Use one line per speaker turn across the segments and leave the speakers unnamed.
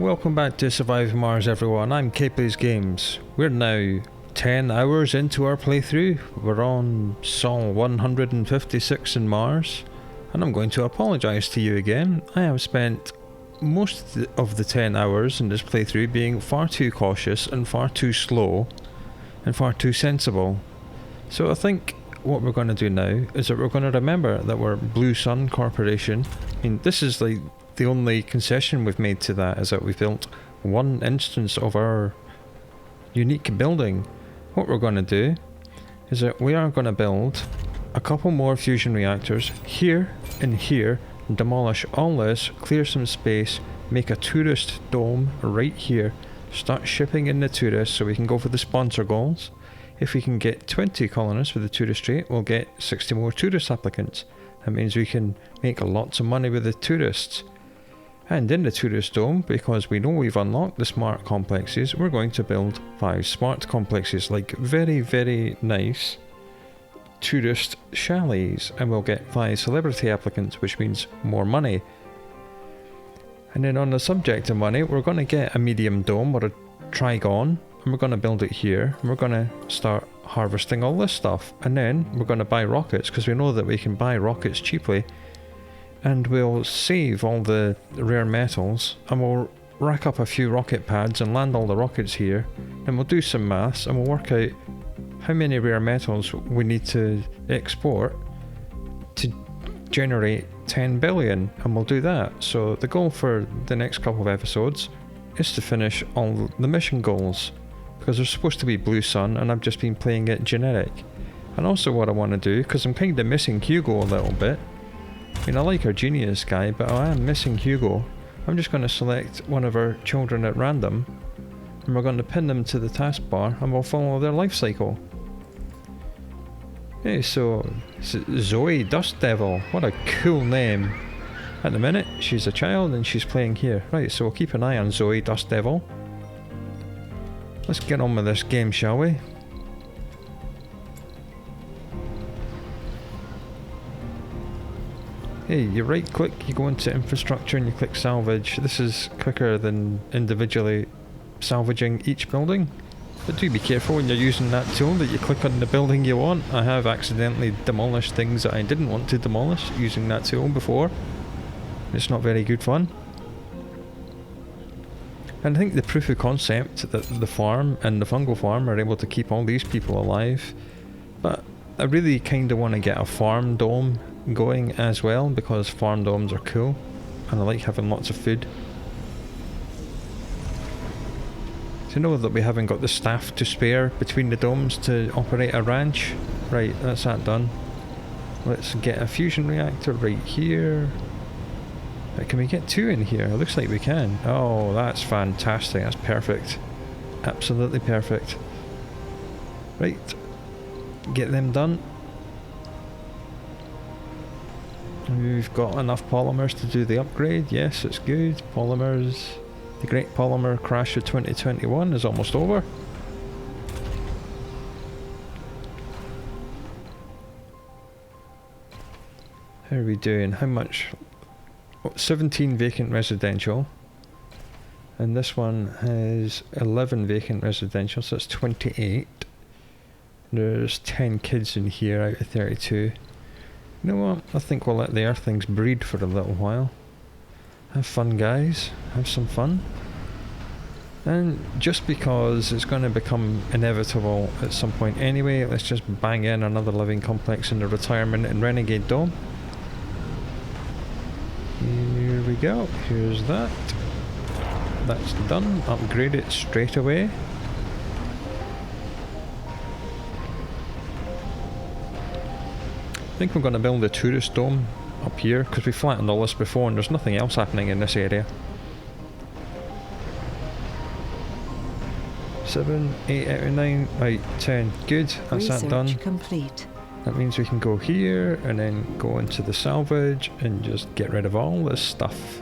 Welcome back to Survive Mars, everyone. I'm Capely's Games. We're now 10 hours into our playthrough. We're on Sol 156 in Mars, and I'm going to apologise to you again. I have spent most of the 10 hours in this playthrough being far too cautious and far too slow and far too sensible. So I think what we're going to do now is that we're going to remember that we're Blue Sun Corporation. I mean, this is like the only concession we've made to that, is that we've built one instance of our unique building. What we're going to do is that we are going to build a couple more fusion reactors here and here, demolish all this, clear some space, make a tourist dome right here, start shipping in the tourists so we can go for the sponsor goals. If we can get 20 colonists with the tourist rate, we'll get 60 more tourist applicants. That means we can make lots of money with the tourists. And in the tourist dome, because we know we've unlocked the smart complexes, we're going to build 5 smart complexes, like very, very nice tourist chalets, and we'll get 5 celebrity applicants, which means more money. And then on the subject of money, we're going to get a medium dome or a trigon, and we're going to build it here, and we're going to start harvesting all this stuff, and then we're going to buy rockets, because we know that we can buy rockets cheaply. And we'll save all the rare metals, and we'll rack up a few rocket pads and land all the rockets here, and we'll do some maths and we'll work out how many rare metals we need to export to generate 10 billion, and we'll do that. So the goal for the next couple of episodes is to finish all the mission goals, because they're supposed to be Blue Sun and I've just been playing it generic. And also what I want to do, because I'm kind of missing Hugo a little bit, I mean, I like our genius guy, but I am missing Hugo. I'm just going to select one of our children at random, and we're going to pin them to the taskbar, and we'll follow their life cycle. Hey, so Zoe Dust Devil, what a cool name. At the minute, she's a child and she's playing here. Right, so we'll keep an eye on Zoe Dust Devil. Let's get on with this game, shall we? Hey, you right click, you go into infrastructure and you click salvage. This is quicker than individually salvaging each building. But do be careful when you're using that tool that you click on the building you want. I have accidentally demolished things that I didn't want to demolish using that tool before. It's not very good fun. And I think the proof of concept that the farm and the fungal farm are able to keep all these people alive. But I really kind of want to get a farm dome going as well, because farm domes are cool and I like having lots of food. Do you know that we haven't got the staff to spare between the domes to operate a ranch? Right, that's that done. Let's get a fusion reactor right here. Can we get 2 in here? It looks like we can. Oh, that's fantastic. That's perfect. Absolutely perfect. Right, get them done. We've got enough polymers to do the upgrade. Yes, it's good. Polymers. The Great Polymer Crash of 2021 is almost over. How are we doing? How much? Oh, 17 vacant residential. And this one has 11 vacant residential, so that's 28. There's 10 kids in here out of 32. You know what? I think we'll let the Earthlings breed for a little while. Have fun, guys. Have some fun. And just because it's going to become inevitable at some point anyway, let's just bang in another living complex in the retirement and renegade dome. Here we go. Here's that. That's done. Upgrade it straight away. I think we're going to build a tourist dome up here, because we flattened all this before and there's nothing else happening in this area. 7, 8 out of 9, right, 10. Good, that's that done.
Complete.
That means we can go here and then go into the salvage and just get rid of all this stuff.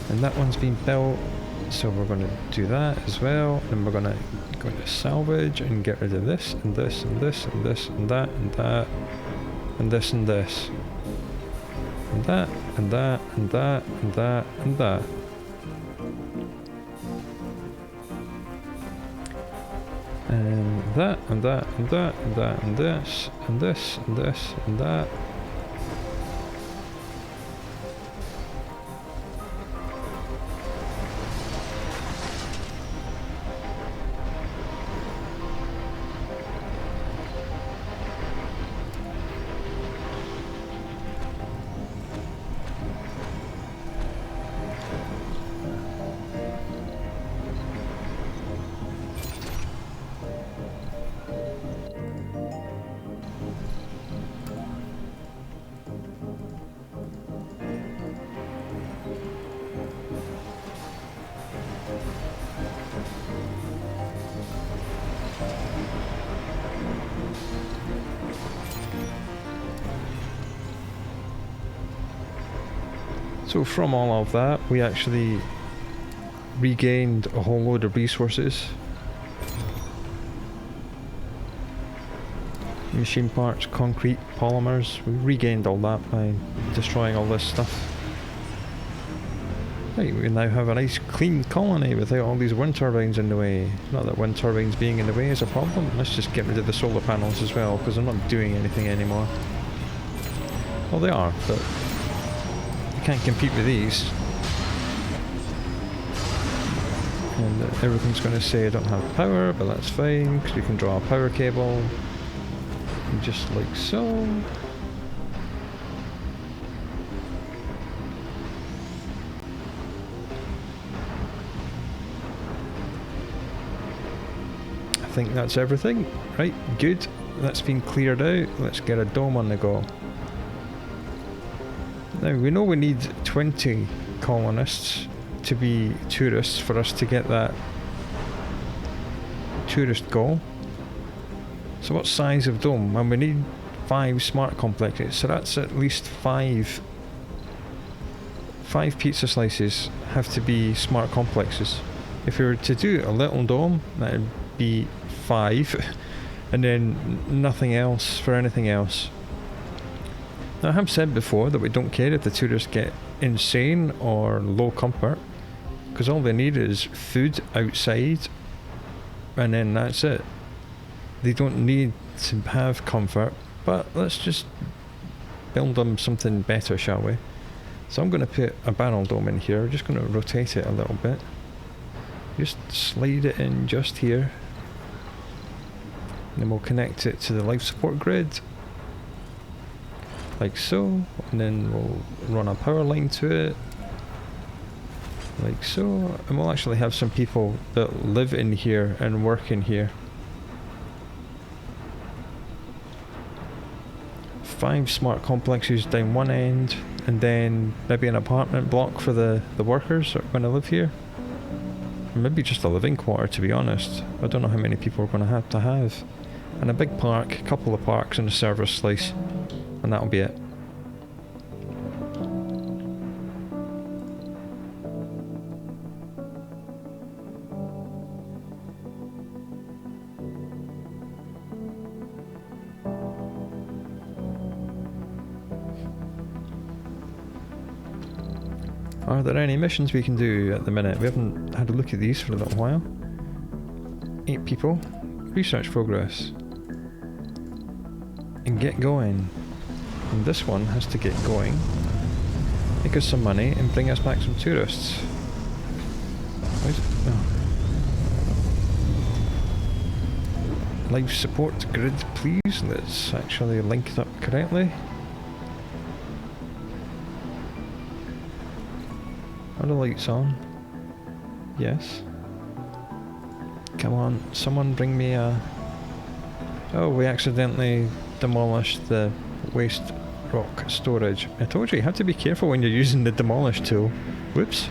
And that one's been built, so we're going to do that as well. And we're going to go into salvage and get rid of this and this and this and this and that and that and this and this. and that, and that, and that, and that, and that. And that, and that, and that, and that, and this, and this, and this, and that. So from all of that, we actually regained a whole load of resources. Machine parts, concrete, polymers, we regained all that by destroying all this stuff. Right, we now have a nice clean colony without all these wind turbines in the way. Not that wind turbines being in the way is a problem, let's just get rid of the solar panels as well, because they're not doing anything anymore. Well, they are, but can't compete with these. And everything's going to say I don't have power, but that's fine because we can draw a power cable just like so. I think that's everything. Right, good. That's been cleared out. Let's get a dome on the go. Now we know we need 20 colonists to be tourists for us to get that tourist goal. So what size of dome? Well, we need 5 smart complexes, so that's at least 5 pizza slices have to be smart complexes. If we were to do a little dome, that would be 5 and then nothing else for anything else. Now, I have said before that we don't care if the tourists get insane or low comfort, because all they need is food outside and then that's it. They don't need to have comfort, but let's just build them something better, shall we? So I'm going to put a barrel dome in here, just going to rotate it a little bit. Just slide it in just here. And then we'll connect it to the life support grid. Like so, and then we'll run a power line to it, like so, and we'll actually have some people that live in here and work in here. 5 smart complexes down one end, and then maybe an apartment block for the workers that are going to live here. Or maybe just a living quarter, to be honest. I don't know how many people we're going to have. And a big park, a couple of parks and a service slice. And that'll be it. Are there any missions we can do at the minute? We haven't had a look at these for a little while. 8 people. Research progress. And get going. And this one has to get going, make us some money and bring us back some tourists. Why is it? No. Life support grid, please. Let's actually link it up correctly. Are the lights on? Yes. Come on, someone bring me a... Oh, we accidentally demolished the waste rock storage. I told you have to be careful when you're using the demolish tool. Whoops.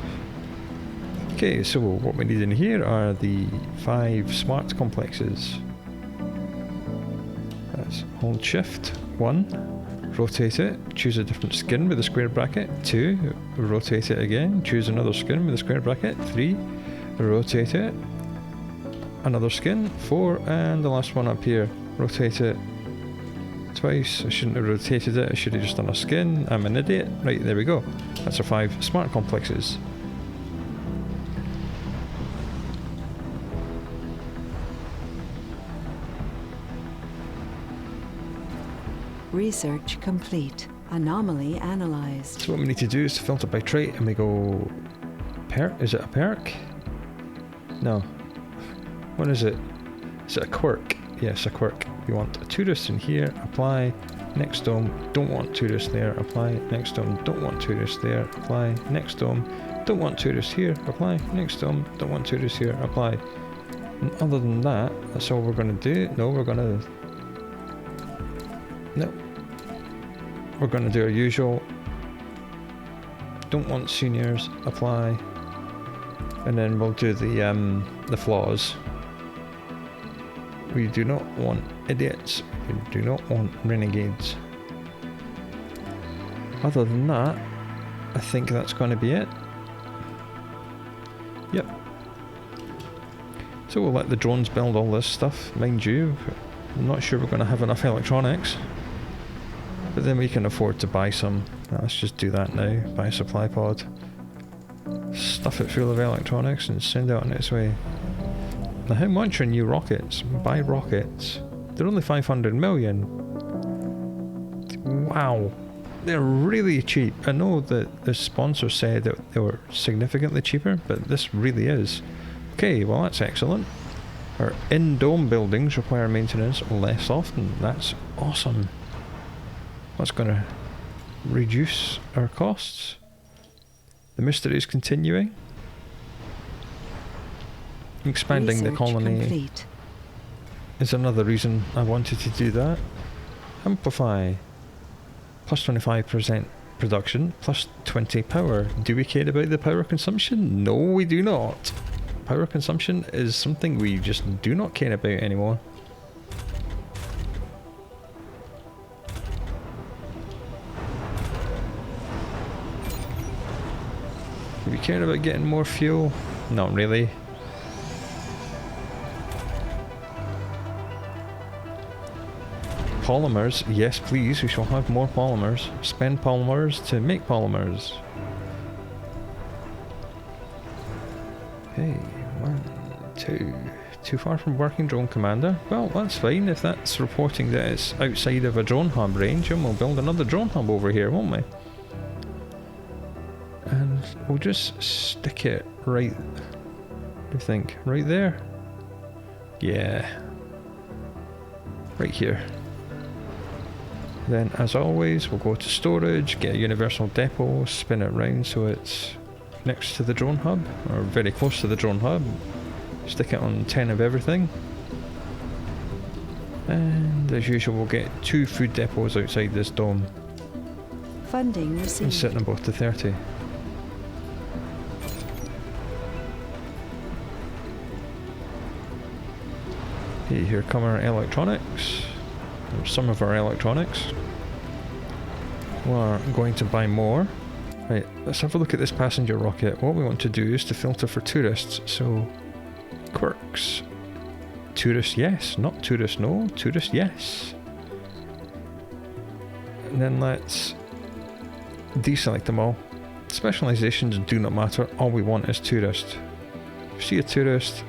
Okay, so what we need in here are the 5 smart complexes. Let's hold shift. 1, rotate it, choose a different skin with a square bracket. 2, rotate it again, choose another skin with a square bracket. 3, rotate it, another skin. 4, and the last one up here, rotate it twice. I shouldn't have rotated it. I should have just done a skin. I'm an idiot. Right, there we go. That's our 5 smart complexes.
Research complete. Anomaly analyzed.
So what we need to do is to filter by trait, and we go... perk? Is it a perk? No. What is it? Is it a quirk? Yes, a quirk. We want a tourist in here, apply. Next dome, don't want tourist there, apply. Next dome, don't want tourist there, apply. Next dome, don't want tourist here, apply. Next dome, don't want tourist here, apply. And other than that, that's all we're going to do. No, we're going to... No. We're going to do our usual. Don't want seniors, apply. And then we'll do the flaws. We do not want idiots. We do not want renegades. Other than that, I think that's going to be it. Yep. So we'll let the drones build all this stuff. Mind you, I'm not sure we're going to have enough electronics. But then we can afford to buy some. Let's just do that now. Buy a supply pod. Stuff it full of electronics and send it on its way. Now how much are new rockets? Buy rockets. They're only 500 million. Wow. They're really cheap. I know that the sponsor said that they were significantly cheaper, but this really is. Okay, well that's excellent. Our in-dome buildings require maintenance less often. That's awesome. That's going to reduce our costs. The mystery is continuing. Expanding
Research
the colony
complete.
is another reason I wanted to do that. Amplify. Plus 25% production, plus 20 power. Do we care about the power consumption? No, we do not. Power consumption is something we just do not care about anymore. Do we care about getting more fuel? Not really. Polymers, yes please, we shall have more polymers. Spend polymers to make polymers. Okay, 1, 2. Too far from working drone commander? Well, that's fine if that's reporting that it's outside of a drone hub range, and we'll build another drone hub over here, won't we? And we'll just stick it right, what do you think? Right there? Yeah. Right here. Then, as always, we'll go to storage, get a universal depot, spin it round so it's next to the drone hub, or very close to the drone hub. Stick it on 10 of everything. And as usual, we'll get 2 food depots outside this dome.
Funding received.
And set them both to 30. Okay, here come our electronics. Or some of our electronics. We're going to buy more. Right, let's have a look at this passenger rocket. What we want to do is to filter for tourists. So, quirks. Tourist yes, not tourist no, tourist yes. And then let's deselect them all. Specializations do not matter, all we want is tourist. If we see a tourist,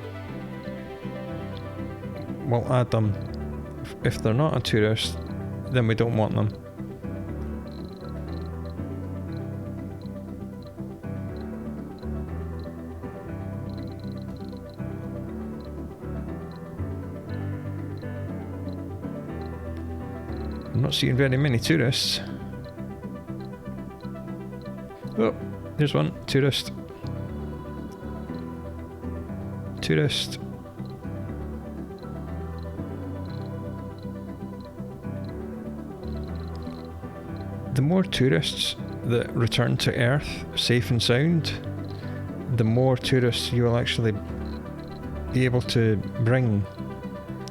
we'll add them. If they're not a tourist, then we don't want them. I'm not seeing very many tourists. Oh, there's one. Tourist. Tourist. The more tourists that return to Earth safe and sound, the more tourists you'll actually be able to bring.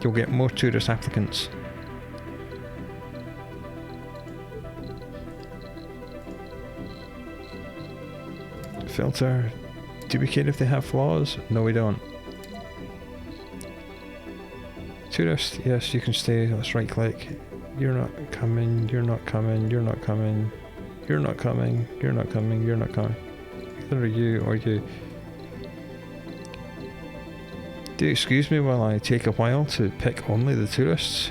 You'll get more tourist applicants. Filter. Do we care if they have flaws? No, we don't. Tourist, yes, you can stay. Let's right click. You're not coming, you're not coming, you're not coming. You're not coming, you're not coming, you're not coming. Either you or you. Do excuse me while I take a while to pick only the tourists.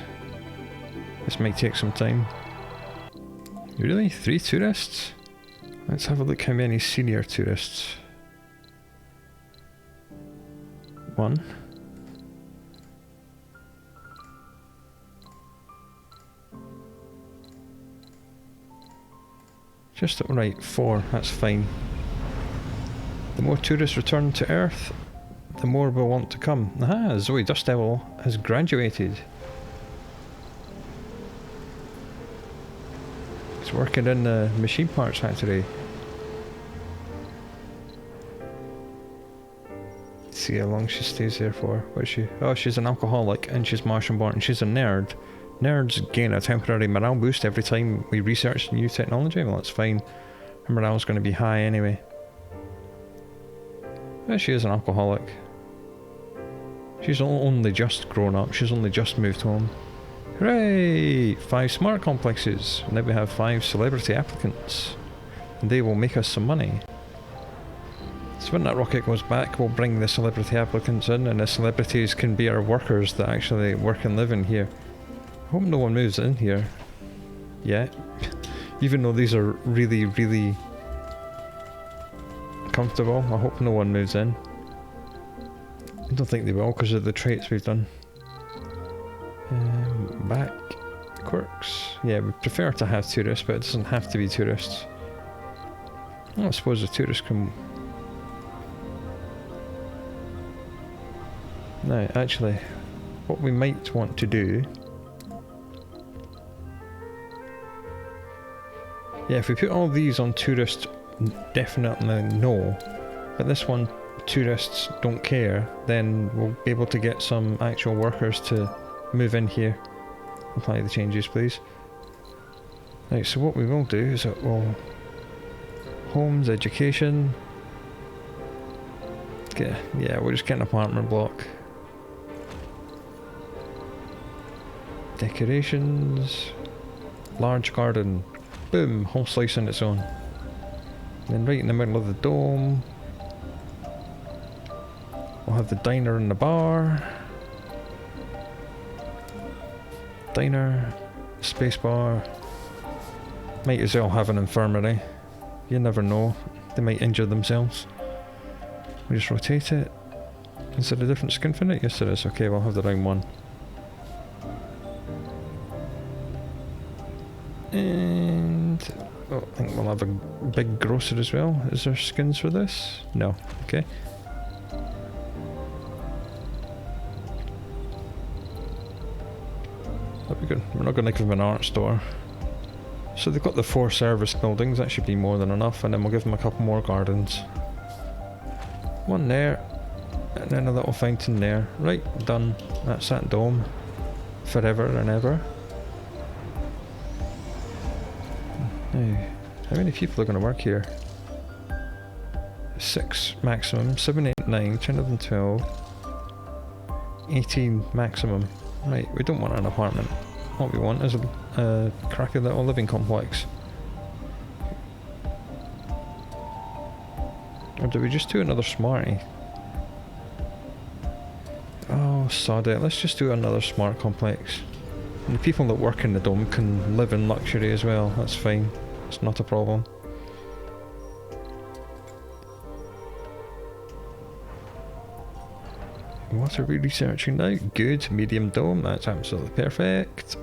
This might take some time. Really? 3 tourists? Let's have a look how many senior tourists. 1. Just right, 4, that's fine. The more tourists return to Earth, the more will want to come. Aha, Zoe Dust Devil has graduated. He's working in the machine parts factory. Let's see how long she stays there for. What is she? Oh, she's an alcoholic and she's Martian born and she's a nerd. Nerds gain a temporary morale boost every time we research new technology. Well, that's fine. Her morale's going to be high anyway. Well, she is an alcoholic. She's only just grown up. She's only just moved home. Hooray! 5 smart complexes. Now we have 5 celebrity applicants. And they will make us some money. So when that rocket goes back, we'll bring the celebrity applicants in, and the celebrities can be our workers that actually work and live in here. I hope no one moves in here yet. Even though these are really, really comfortable, I hope no one moves in. I don't think they will because of the traits we've done. Back quirks. Yeah, we prefer to have tourists, but it doesn't have to be tourists. Well, I suppose the tourists can... No, actually, what we might want to do... Yeah, if we put all these on tourists, definitely no. But this one, tourists don't care, then we'll be able to get some actual workers to move in here. Apply the changes, please. Right, so what we will do is that we'll... Homes, education... Yeah, we'll just get an apartment block. Decorations... Large garden. Boom! Whole slice on its own. And then right in the middle of the dome... We'll have the diner and the bar. Diner, spacebar. Might as well have an infirmary. You never know. They might injure themselves. We just rotate it. Is there a different skin for it? Yes there is. Okay, we'll have the round one. And... oh, I think we'll have a big grocer as well. Is there skins for this? No. Okay. We're not going to give them an art store. So they've got the 4 service buildings, that should be more than enough, and then we'll give them a couple more gardens. One there, and then a little fountain there. Right, done. That's that dome. Forever and ever. Now, how many people are going to work here? 6 maximum, 7, 8, 9, 10, 11, 12, 18 maximum. Right, we don't want an apartment. What we want is a crappy little living complex. Or do we just do another smarty? Oh, sod it. Let's just do another smart complex. And the people that work in the dome can live in luxury as well. That's fine. It's not a problem. What are we researching now? Good, medium dome, that's absolutely perfect.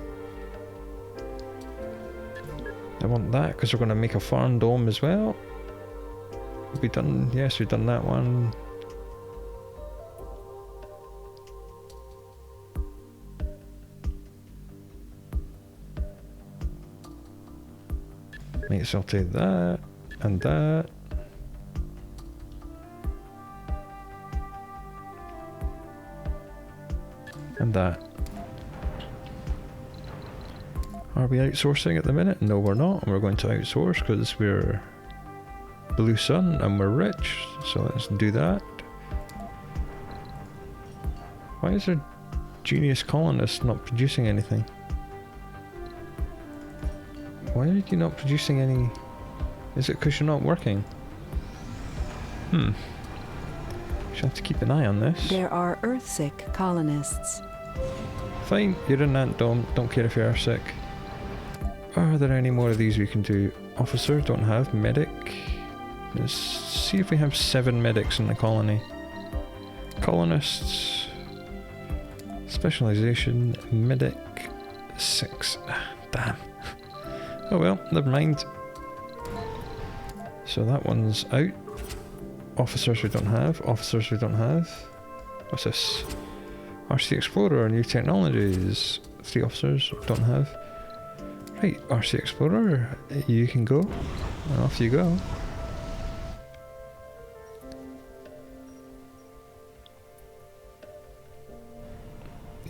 I want that because we're going to make a farm dome as well. Have we done? Yes, we've done that one. Might as well take that and that. And that. Are we outsourcing at the minute? No, we're not. We're going to outsource because we're Blue Sun and we're rich. So let's do that. Why is our genius colonist not producing anything? Why are you not producing any... Is it because you're not working? Should have to keep an eye on this.
There are Earthsick colonists.
Fine, you're in that dome. Don't care if you are sick. Are there any more of these we can do? Officer, don't have. Medic. Let's see if we have 7 medics in the colony. Colonists. Specialization. Medic. 6. Damn. Oh well, never mind. So that one's out. Officers we don't have. Officers we don't have. What's this? RC Explorer, new technologies. 3 officers, don't have. Right, RC Explorer, you can go. And off you go.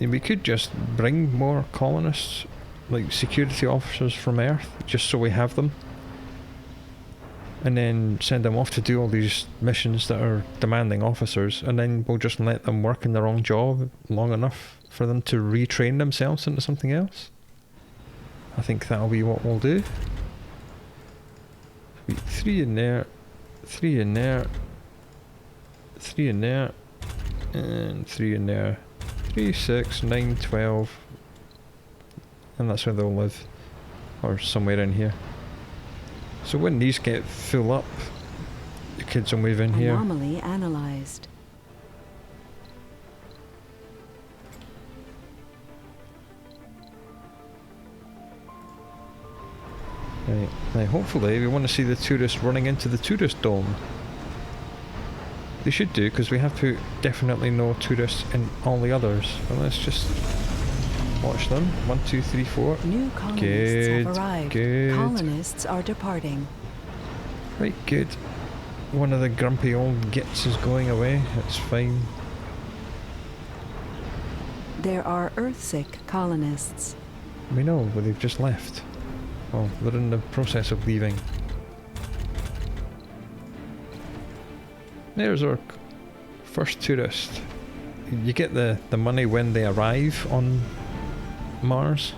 And we could just bring more colonists, like security officers from Earth, just so we have them. And then send them off to do all these missions that are demanding officers, and then we'll just let them work in their own job long enough for them to retrain themselves into something else. I think that'll be what we'll do. 3 in there, 3 in there, 3 in there, and 3 in there. 3, 6, 9, 12. And that's where they'll live. Or somewhere in here. So when these get full up, the kids will move in here.
Anomaly analyzed.
Right. Now hopefully we want to see the tourists running into the tourist dome. They should do, because we have to definitely no tourists in all the others. But let's just watch them. 1, 2, 3, 4.
New colonists
Good,
have arrived.
good.
Colonists are departing.
Right, good. One of the grumpy old gits is going away. It's fine.
There are Earthsick colonists.
We know, but they've just left. Well, they're in the process of leaving. There's our first tourist. You get the money when they arrive on Mars.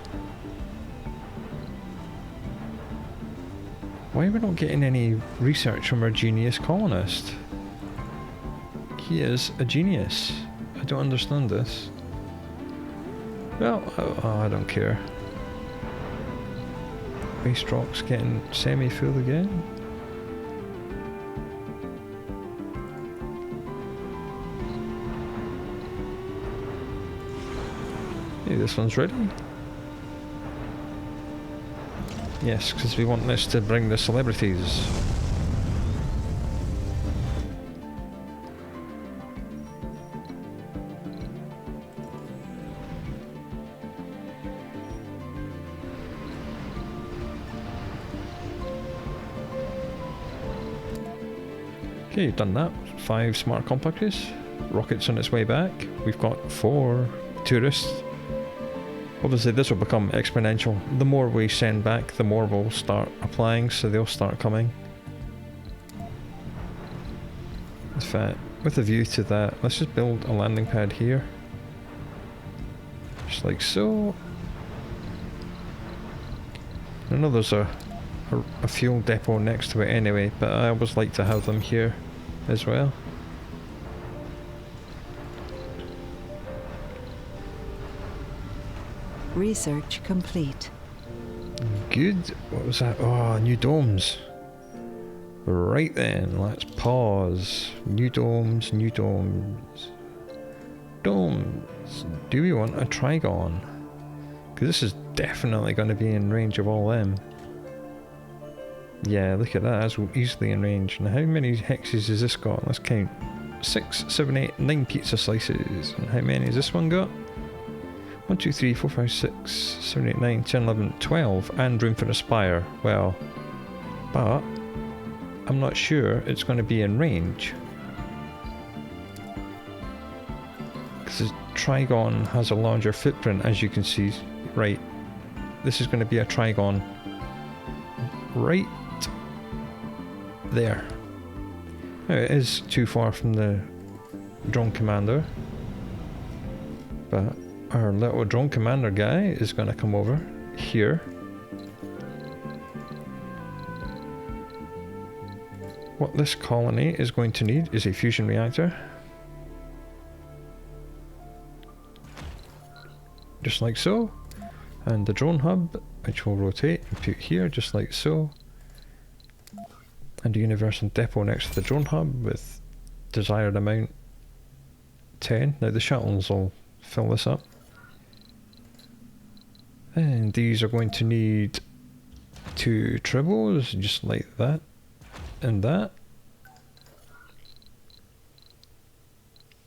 Why are we not getting any research from our genius colonist? He is a genius. I don't understand this. Well, I don't care. Waste rock's getting semi-full again. Hey, this one's ready. Yes, because we want this to bring the celebrities. Okay, you've done that. 5 smart complexes. Rocket's on its way back. We've got 4 tourists. Obviously this will become exponential. The more we send back, the more we'll start applying, so they'll start coming. In fact, with a view to that, let's just build a landing pad here. Just like so. I know there's a fuel depot next to it anyway, but I always like to have them here as well.
Research complete.
Good. What was that? Oh, new domes. Right then, let's pause. New domes, new domes. Domes. Do we want a trigon? Because this is definitely going to be in range of all them. Yeah, look at that. That's easily in range. Now, how many hexes has this got? Let's count. 6, 7, 8, 9 pizza slices. And how many has this one got? 1, 2, 3, 4, 5, 6, 7, 8, 9, 10, 11, 12, and room for a spire. Well, but I'm not sure it's going to be in range. Because the trigon has a larger footprint, as you can see. Right, this is going to be a trigon right there. Now, it is too far from the drone commander, but our little drone commander guy is going to come over here. what this colony is going to need is a fusion reactor. Just like so. And the drone hub, which will rotate and put here, just like so. And a universal depot next to the drone hub with desired amount 10. Now the shuttles will fill this up. And these are going to need 2 tribbles, just like that and that.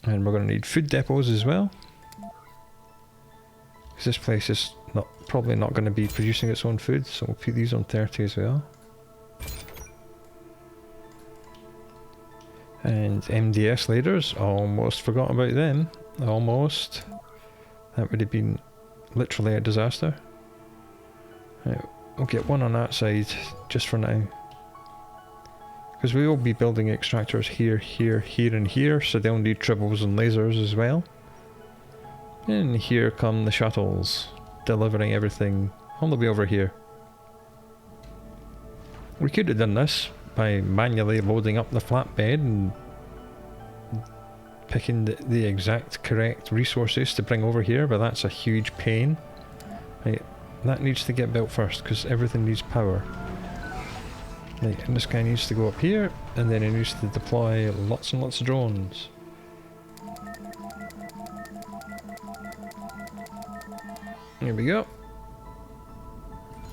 And we're going to need food depots as well, because this place is probably not going to be producing its own food, so we'll put these on 30 as well. And MDS leaders, almost forgot about them. Almost. That would have been literally a disaster. Right, we'll get one on that side just for now. Because we will be building extractors here, here, here and here, so they'll need tribbles and lasers as well. And here come the shuttles, delivering everything all the way over here. We could have done this by manually loading up the flatbed and picking the exact correct resources to bring over here, but that's a huge pain. Right, that needs to get built first because everything needs power. Right, and this guy needs to go up here, and then he needs to deploy lots and lots of drones. Here we go.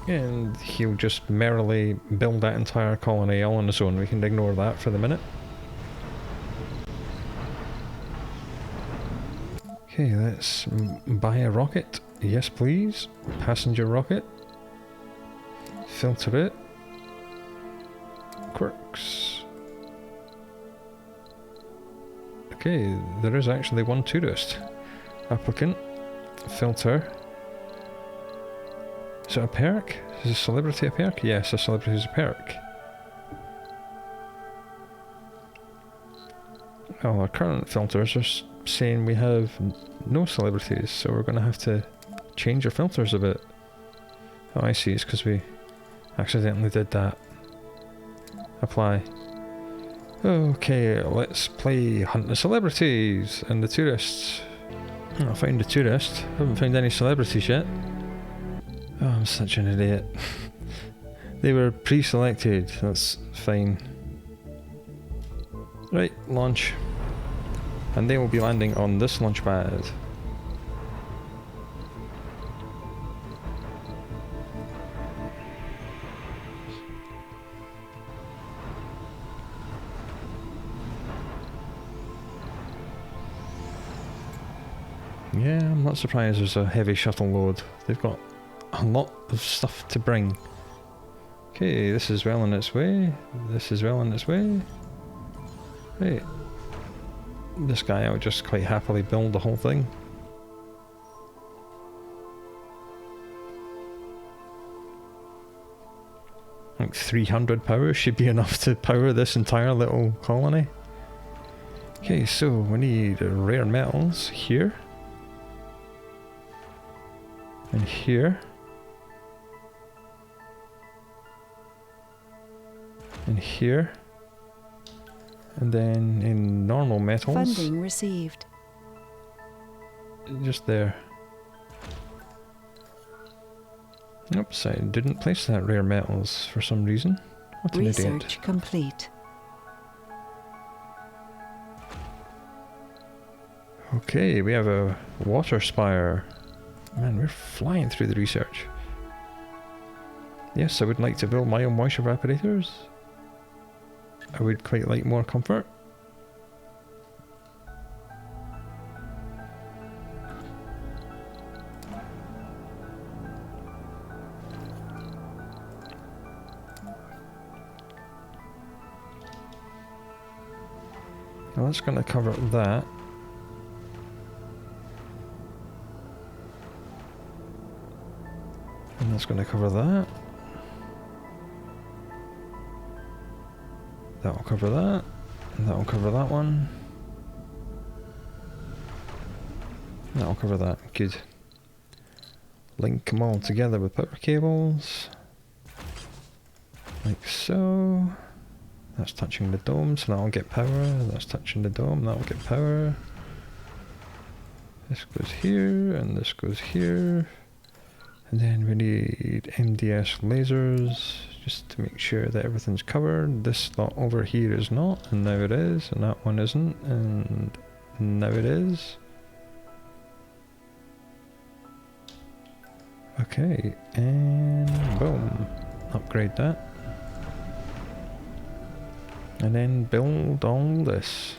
And he'll just merrily build that entire colony all on his own. We can ignore that for the minute. Okay, let's buy a rocket. Yes, please. Passenger rocket. Filter it. Quirks. Okay, there is actually one tourist. Applicant. Filter. Is it a perk? Is a celebrity a perk? Yes, a celebrity is a perk. Well, our current filters are saying we have no celebrities, so we're going to have to change our filters a bit. Oh, I see, it's because we accidentally did that. Apply. Okay, let's play Hunt the Celebrities and the tourists. I found a tourist, haven't found any celebrities yet. Oh, I'm such an idiot. They were pre-selected, that's fine. Right, launch. And they will be landing on this launch pad. Yeah, I'm not surprised there's a heavy shuttle load. They've got a lot of stuff to bring. Okay, this is well on its way. This is well on its way. Right. This guy, I would just quite happily build the whole thing. Like 300 power should be enough to power this entire little colony. Okay, so we need rare metals here. And here. And here. And then in normal metals.
Funding received.
Just there. Oops, I didn't place that rare metals for some reason. What an idiot.
Research complete.
Okay, we have a water spire. Man, we're flying through the research. Yes, I would like to build my own moisture evaporators. I would quite like more comfort. Well, that's going to cover that. And that's going to cover that. That'll cover that. And that'll cover that one. That'll cover that. Good. Link them all together with power cables. Like so. That's touching the dome, so that'll get power. That's touching the dome, that'll get power. This goes here, and this goes here. And then we need MDS lasers, just to make sure that everything's covered. This slot over here is not, and now it is, and that one isn't, and now it is. Okay, and boom, upgrade that. And then build all this.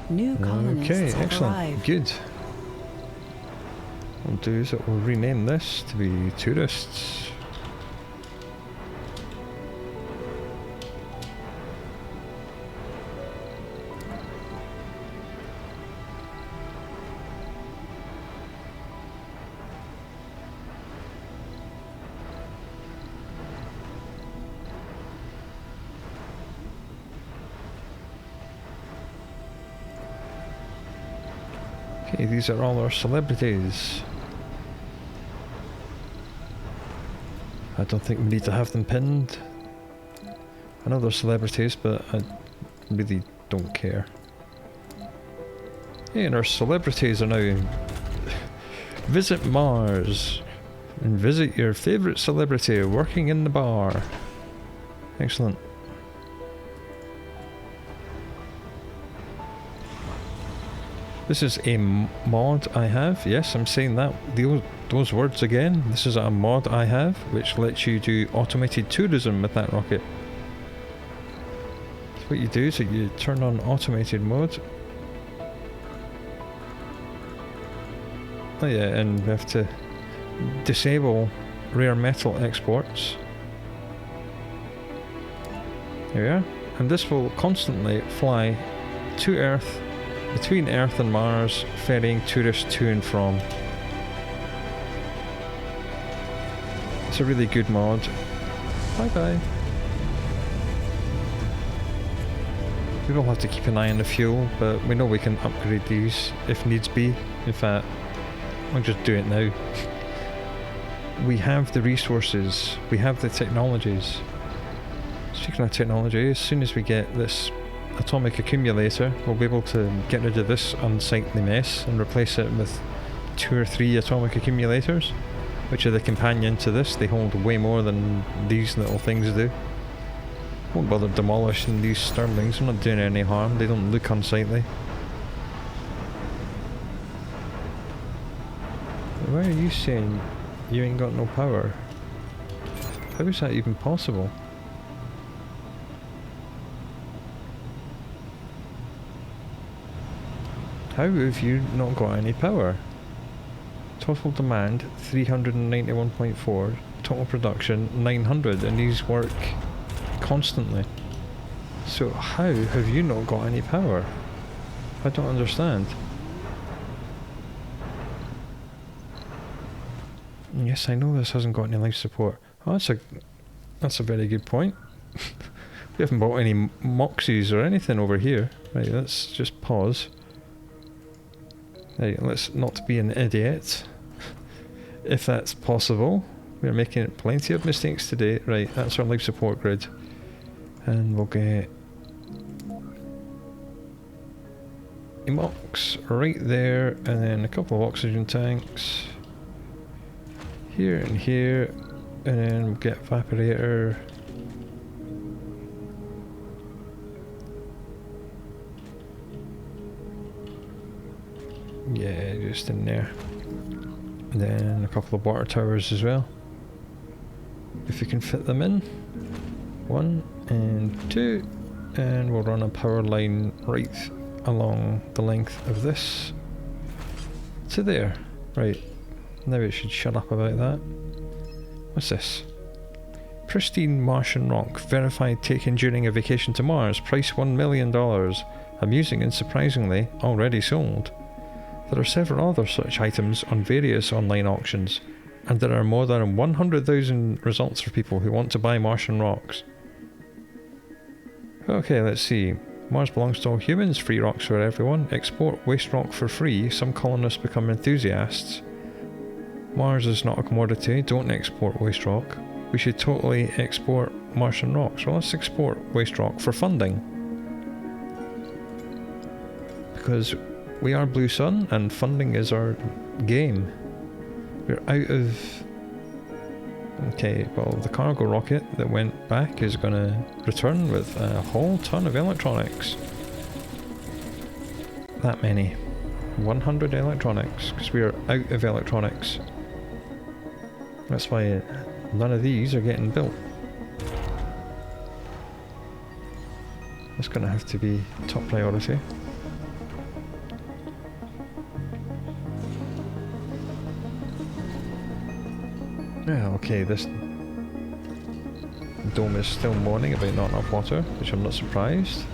New colonists
Okay,
have
excellent.
arrived.
Good. What we'll do is that we'll rename this to be tourists. Okay, these are all our celebrities. I don't think we need to have them pinned. I know they're celebrities, but I really don't care. Hey, and our celebrities are now visit Mars and visit your favourite celebrity working in the bar. Excellent. This is a mod I have. Yes, I'm saying that those words again. This is a mod I have which lets you do automated tourism with that rocket. So what you do is that you turn on automated mode. Oh yeah, and we have to disable rare metal exports. There we are. And this will constantly fly to Earth, between Earth and Mars, ferrying tourists to and from. It's a really good mod. Bye bye. We will have to keep an eye on the fuel, but we know we can upgrade these if needs be. In fact, I'll just do it now. We have the resources, we have the technologies. Speaking of technology, as soon as we get this atomic accumulator, we'll be able to get rid of this unsightly mess and replace it with 2 or 3 atomic accumulators, which are the companion to this. They hold way more than these little things do. Won't bother demolishing these Stirlings, they're not doing any harm, they don't look unsightly. Why are you saying you ain't got no power? How is that even possible? How have you not got any power? Total demand 391.4, total production 900, and these work constantly. So how have you not got any power? I don't understand. Yes, I know this hasn't got any life support. Oh, that's a very good point. We haven't bought any Moxies or anything over here. Right, let's just pause. Right, let's not be an idiot. If that's possible. We're making plenty of mistakes today. Right, that's our life support grid. And we'll get a Mox right there, and then a couple of oxygen tanks. Here and here, and then we'll get evaporator. Yeah, just in there. And then a couple of water towers as well. If you can fit them in. 1 and 2. And we'll run a power line right along the length of this to there. Right. Now it should shut up about that. What's this? Pristine Martian rock. Verified taken during a vacation to Mars. Price $1 million. amusing and surprisingly already sold. There are several other such items on various online auctions, and there are more than 100,000 results for people who want to buy Martian rocks. Okay, let's see. Mars belongs to all humans, free rocks for everyone. Export waste rock for free, some colonists become enthusiasts. Mars is not a commodity, don't export waste rock. We should totally export Martian rocks. Well, let's export waste rock for funding. Because we are Blue Sun and funding is our game. We're out of... Okay, well, the cargo rocket that went back is going to return with a whole ton of electronics. That many. 100 electronics, because we are out of electronics. That's why none of these are getting built. That's going to have to be top priority. Yeah, okay, this dome is still moaning about not enough water, which I'm not surprised.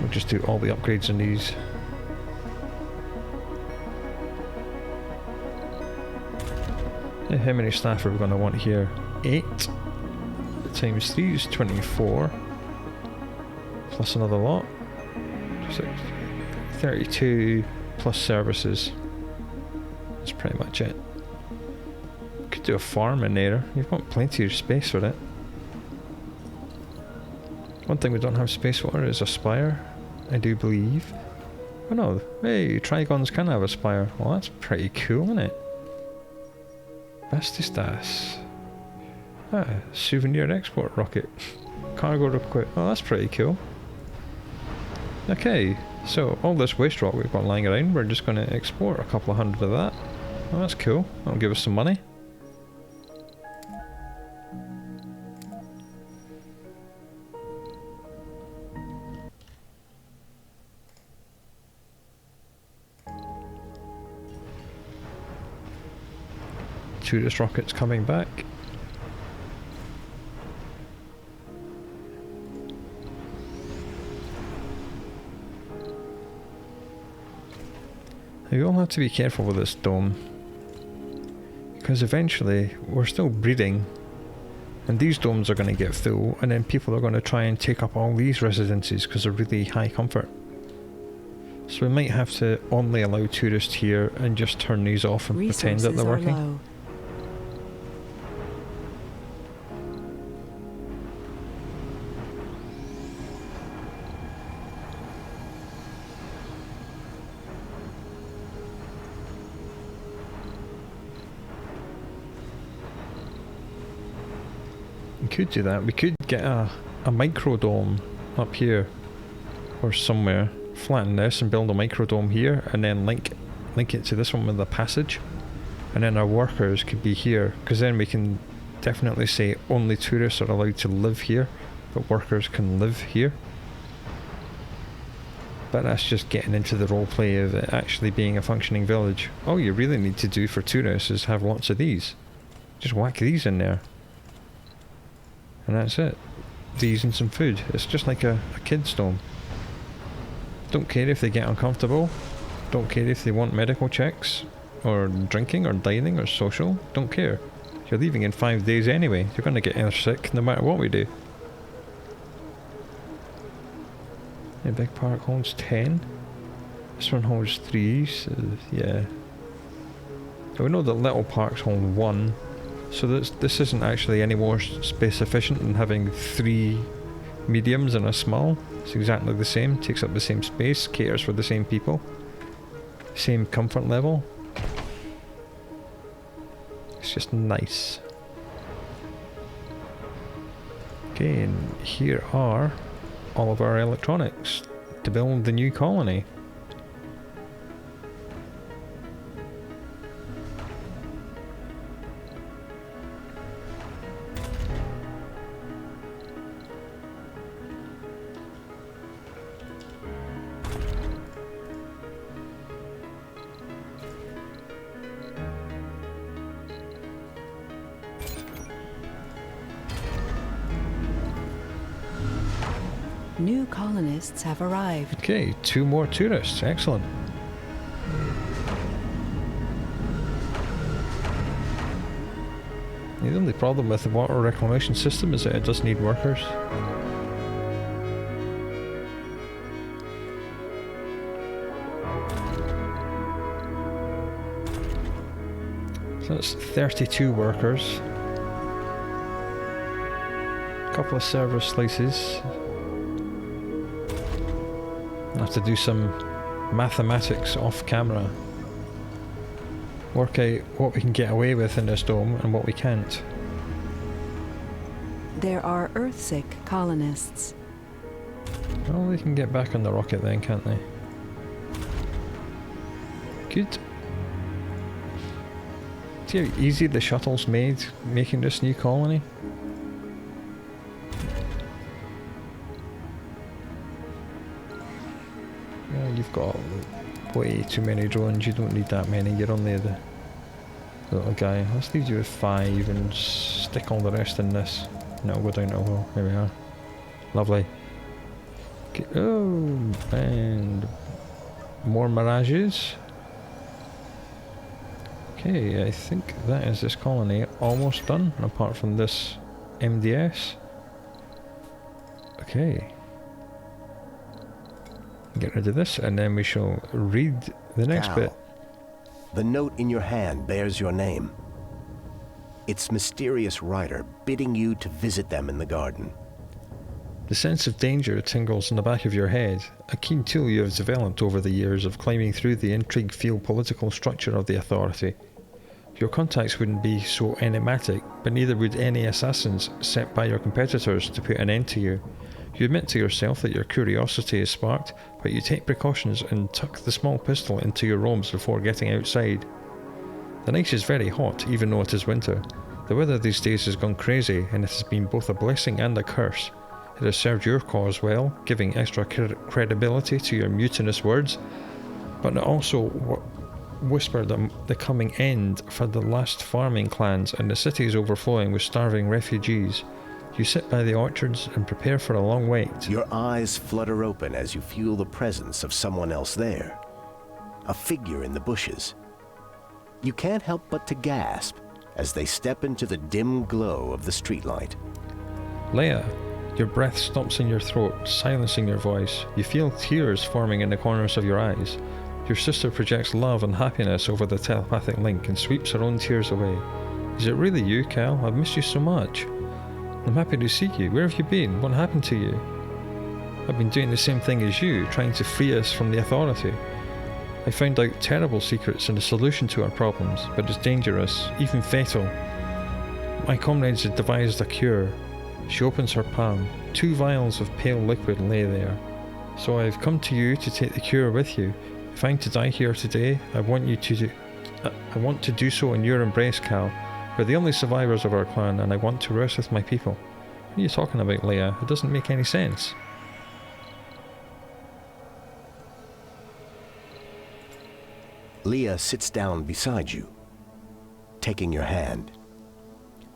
We'll just do all the upgrades in these. Yeah, how many staff are we going to want here? 8 times 3 is 24. Plus another lot. 32 plus services. That's pretty much it. Could do a farm in there. You've got plenty of space for it. One thing we don't have space for is a spire, I do believe. Oh no, hey, Trigons can have a spire. Well, that's pretty cool, isn't it? Bastistas. Ah, souvenir export rocket. Cargo request. Oh, that's pretty cool. Okay, so all this waste rock we've got lying around, we're just going to export a couple of hundred of that. Oh, that's cool. That'll give us some money. Tourist rockets coming back. Now you all have to be careful with this dome, because eventually we're still breeding and these domes are going to get full, and then people are going to try and take up all these residences because they're really high comfort. So we might have to only allow tourists here and just turn these off and pretend that they're working.
Low.
We could do that. We could get a micro dome up here or somewhere, flatten this and build a micro dome here, and then link it to this one with a passage, and then our workers could be here, because then we can definitely say only tourists are allowed to live here, but workers can live here. But that's just getting into the roleplay of it actually being a functioning village. All you really need to do for tourists is have lots of these. Just whack these in there. And that's it. These and some food. It's just like a kid's dome. Don't care if they get uncomfortable. Don't care if they want medical checks, or drinking, or dining, or social. Don't care. You're leaving in 5 days anyway. You're going to get sick no matter what we do. The big park holds 10. This one holds 3, so yeah. So we know that little parks hold 1. So this isn't actually any more space efficient than having 3 mediums and a small. It's exactly the same, takes up the same space, caters for the same people. Same comfort level. It's just nice. Okay, and here are all of our electronics to build the new colony.
New colonists have arrived.
Okay, 2 more tourists. Excellent. The only problem with the water reclamation system is that it does need workers. So that's 32 workers. A couple of server slices. I'll have to do some mathematics off camera. Work out what we can get away with in this dome and what we can't.
There are Earthsick colonists.
Well, they can get back on the rocket then, can't they? Good. See how easy the shuttle's made making this new colony? Yeah, you've got way too many drones, you don't need that many, you're only the little guy. Let's leave you with 5 and stick all the rest in this. And it'll go down to a hole. There we are. Lovely. Okay. Oh, and more mirages. Okay, I think that is this colony almost done, apart from this MDS. Okay. Get rid of this, and then we shall read the next bit.
The note in your hand bears your name. Its mysterious writer bidding you to visit them in the garden.
The sense of danger tingles in the back of your head, a keen tool you have developed over the years of climbing through the intrigue-filled political structure of the authority. Your contacts wouldn't be so enigmatic, but neither would any assassins set by your competitors to put an end to you. You admit to yourself that your curiosity is sparked, but you take precautions and tuck the small pistol into your robes before getting outside. The night is very hot, even though it is winter. The weather these days has gone crazy, and it has been both a blessing and a curse. It has served your cause well, giving extra credibility to your mutinous words, but it also whispered the coming end for the last farming clans, and the city is overflowing with starving refugees. You sit by the orchards and prepare for a long wait.
Your eyes flutter open as you feel the presence of someone else there. A figure in the bushes. You can't help but to gasp as they step into the dim glow of the streetlight.
Leia, your breath stops in your throat, silencing your voice. You feel tears forming in the corners of your eyes. Your sister projects love and happiness over the telepathic link and sweeps her own tears away. Is it really you, Cal? I've missed you so much. I'm happy to see you. Where have you been? What happened to you? I've been doing the same thing as you, trying to free us from the authority. I found out terrible secrets and a solution to our problems, but it's dangerous, even fatal. My comrades had devised a cure. She opens her palm. 2 vials of pale liquid lay there. So I've come to you to take the cure with you. If I'm to die here today, I want to do so in your embrace, Cal. We're the only survivors of our clan, and I want to rest with my people. What are you talking about, Leia? It doesn't make any sense.
Leia sits down beside you, taking your hand.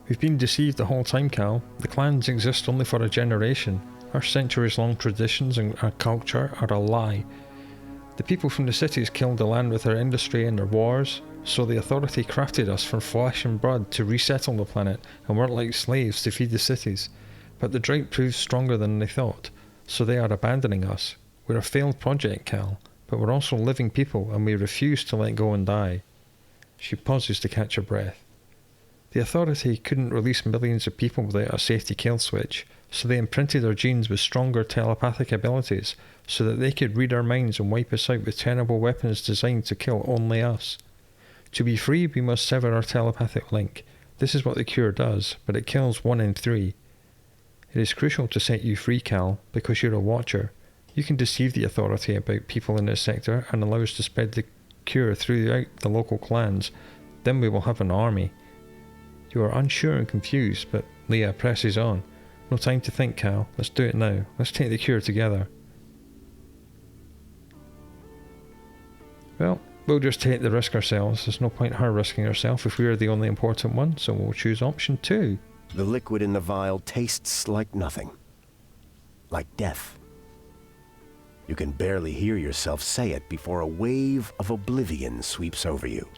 We've been deceived the whole time, Cal. The clans exist only for a generation. Our centuries-long traditions and our culture are a lie. The people from the cities killed the land with their industry and their wars, so the authority crafted us from flesh and blood to resettle the planet and work like slaves to feed the cities. But the drought proved stronger than they thought, so they are abandoning us. We're a failed project, Cal, but we're also living people and we refuse to let go and die. She pauses to catch her breath. The authority couldn't release millions of people without a safety kill switch, so they imprinted our genes with stronger telepathic abilities so that they could read our minds and wipe us out with terrible weapons designed to kill only us. To be free, we must sever our telepathic link. This is what the cure does, but it kills 1 in 3. It is crucial to set you free, Cal, because you're a watcher. You can deceive the authority about people in this sector and allow us to spread the cure throughout the local clans. Then we will have an army. You are unsure and confused, but Leia presses on. No time to think, Cal. Let's do it now. Let's take the cure together. Well, we'll just take the risk ourselves. There's no point her risking herself if we are the only important one, so we'll choose option 2.
The liquid in the vial tastes like nothing. Like death. You can barely hear yourself say it before a wave of oblivion sweeps over you.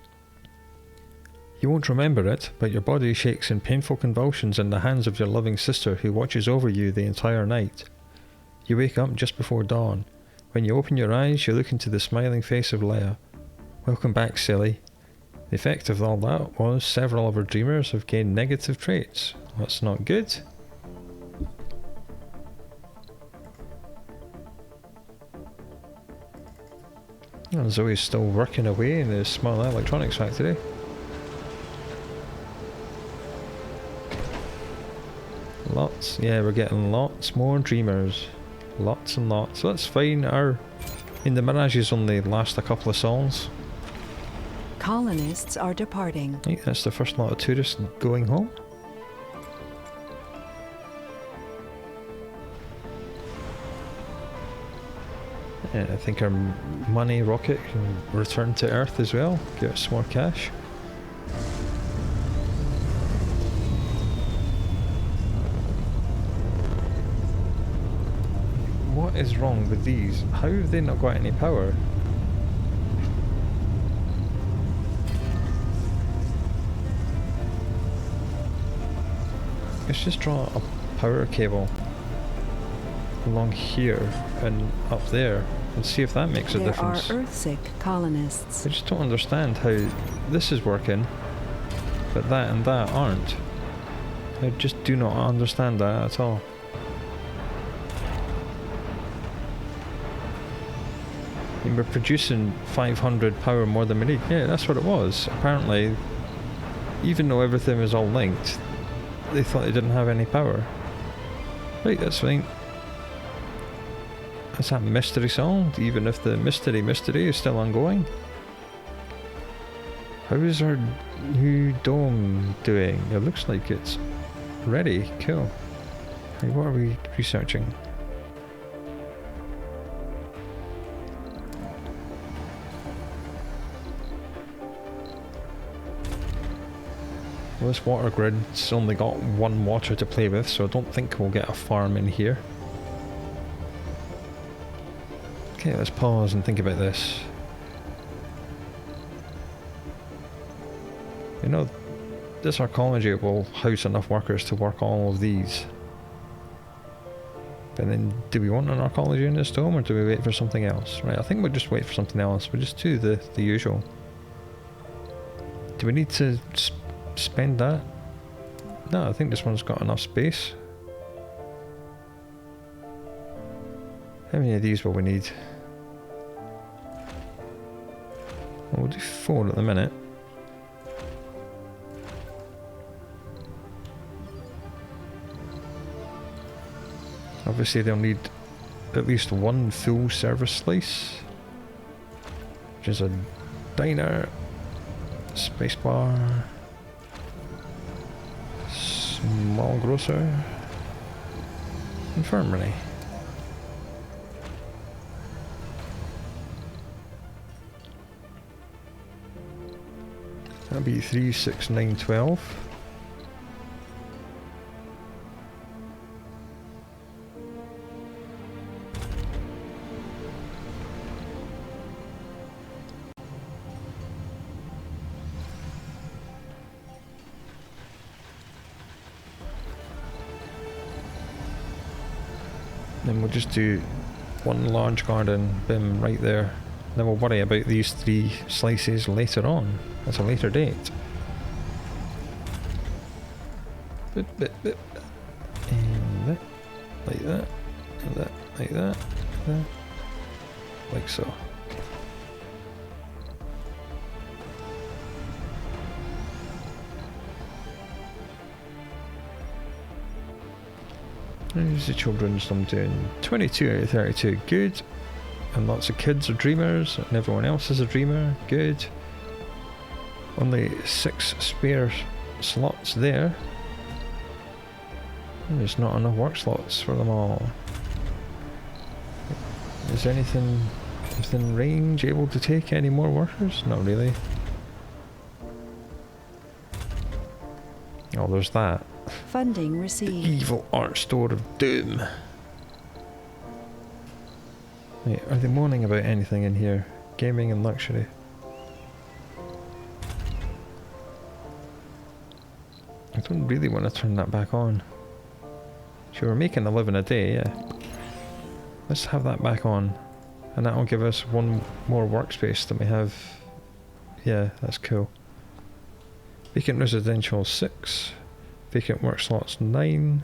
You won't remember it, but your body shakes in painful convulsions in the hands of your loving sister who watches over you the entire night. You wake up just before dawn. When you open your eyes, you look into the smiling face of Leia. Welcome back, silly. The effect of all that was several of our dreamers have gained negative traits. That's not good. And Zoe's still working away in the small electronics factory. Lots, yeah, we're getting lots more dreamers. Lots and lots. So that's fine. The mirages only last a couple of songs.
Colonists are departing.
Right, that's the first lot of tourists going home. Yeah, I think our money rocket can return to Earth as well. Give us more cash. What is wrong with these? How have they not got any power? Let's just draw a power cable along here and up there and see if that makes a difference.
There are Earthsick colonists.
I just don't understand how this is working, but that and that aren't. I just do not understand that at all. I mean, we're producing 500 power more than we need. Yeah, that's what it was. Apparently, even though everything was all linked, they thought they didn't have any power. Right, that's fine. That's that mystery solved, even if the mystery is still ongoing. How is our new dome doing? It looks like it's ready. Cool. Right, what are we researching? Well, this water grid's only got one water to play with, so I don't think we'll get a farm in here. Okay, let's pause and think about this. You know, this archaeology will house enough workers to work all of these. But then, do we want an archaeology in this dome, or do we wait for something else? Right, I think we'll just wait for something else. We'll just do the usual. Do we need to spend that? No, I think this one's got enough space. How many of these will we need? Well, we'll do 4 at the minute. Obviously they'll need at least one full service slice, which is a diner, spacebar, small grocer, infirmary. That'll be 3, 6, 9, 12. Then we'll just do one large garden, boom, right there. Then we'll worry about these 3 slices later on, at a later date. Boop, boop, boop. And that, like that, and that, like that, like so. Here's the children's. I'm doing 22 out of 32, good. And lots of kids are dreamers, and everyone else is a dreamer, good. Only 6 spare slots there. And there's not enough work slots for them all. Is anything within range able to take any more workers? Not really. Oh, there's that.
Funding received.
Evil art store of doom. Wait, are they moaning about anything in here? Gaming and luxury. I don't really want to turn that back on. So we're making a living a day, yeah. Let's have that back on. And that'll give us one more workspace than we have. Yeah, that's cool. Vacant residential 6. Vacant work slots 9.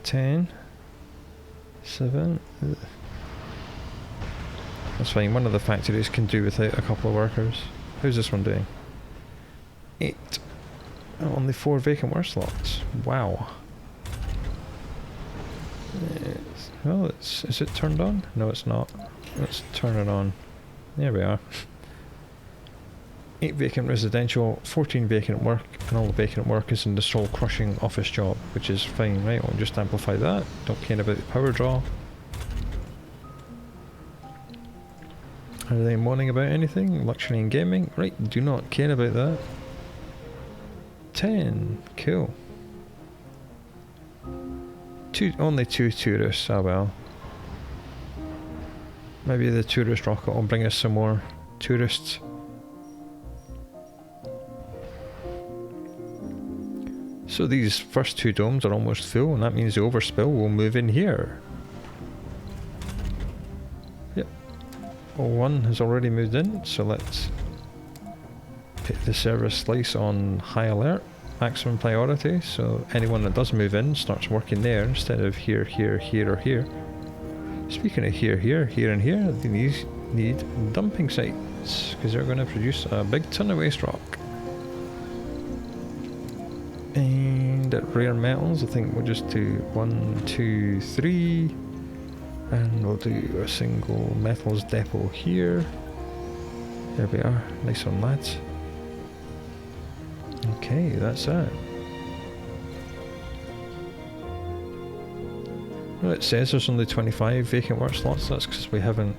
10. 7. That's fine, one of the factories can do without a couple of workers. How's this one doing? 8. Oh, only 4 vacant work slots. Wow. Well, is it turned on? No, it's not. Let's turn it on. There we are. 8 vacant residential, 14 vacant work, and all the vacant work is in the soul crushing office job, which is fine, right? I'll just amplify that. Don't care about the power draw. Are they moaning about anything? Luxury and gaming? Right, do not care about that. 10. Cool. Only 2 tourists. Oh well. Maybe the tourist rocket will bring us some more tourists. So these first 2 domes are almost full, and that means the overspill will move in here. Yep. 1 has already moved in, so let's put the service slice on high alert, maximum priority, so anyone that does move in starts working there instead of here, here, here, or here. Speaking of here, here, here, and here, these need dumping sites, because they're going to produce a big ton of waste rock. And at rare metals, I think we'll just do 1, 2, 3, and we'll do a single metals depot here. There we are, nice one lads. Okay, that's that. Well, it says there's only 25 vacant work slots, that's because we haven't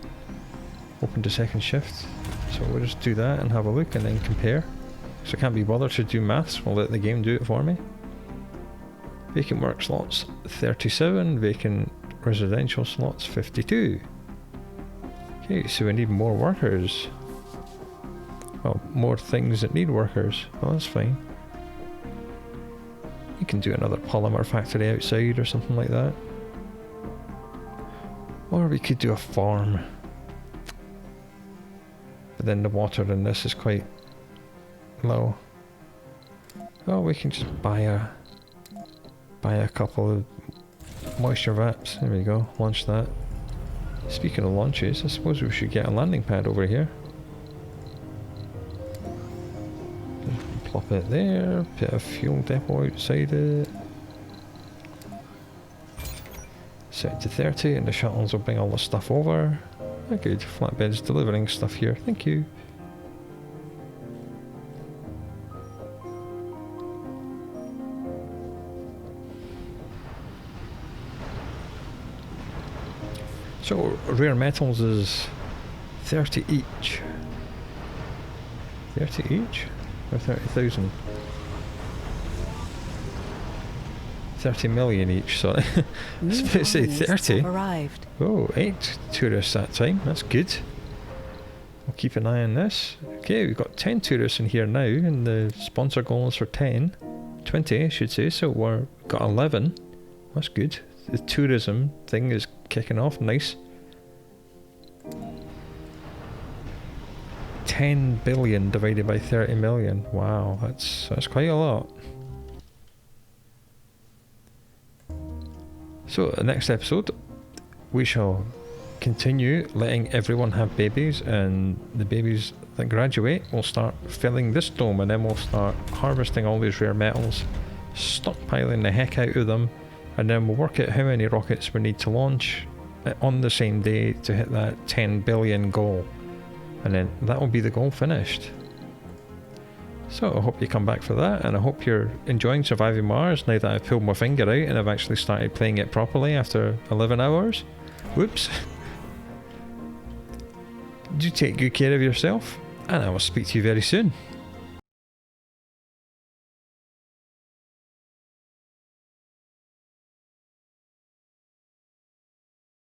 opened a second shift. So we'll just do that and have a look and then compare. So I can't be bothered to do maths, we'll let the game do it for me. Vacant work slots 37, vacant residential slots 52. Okay, so we need more workers. Well, more things that need workers. Well, that's fine. You can do another polymer factory outside or something like that. Or we could do a farm. But then the water in this is quite low. Oh, we can just buy a couple of moisture vats. There we go, launch that. Speaking of launches, I suppose we should get a landing pad over here. Plop it there, put a fuel depot outside it. Set it to 30 and the shuttles will bring all the stuff over. Oh, good, flatbed's delivering stuff here, thank you. So rare metals is 30 each. 30 each? Or 30,000? 30 million each, sorry. I was about to say 30.
Arrived.
Oh, 8 tourists that time, that's good. We'll keep an eye on this. Okay, we've got 10 tourists in here now, and the sponsor goal is for 10. 20 I should say, so we've got 11. That's good. The tourism thing is kicking off, nice. 10 billion divided by 30 million. Wow, that's quite a lot. So the next episode we shall continue letting everyone have babies, and the babies that graduate will start filling this dome, and then we'll start harvesting all these rare metals, stockpiling the heck out of them, and then we'll work out how many rockets we need to launch on the same day to hit that 10 billion goal. And then that will be the goal finished. So I hope you come back for that, and I hope you're enjoying Surviving Mars now that I've pulled my finger out and I've actually started playing it properly after 11 hours. Whoops. Do take good care of yourself, and I will speak to you very soon.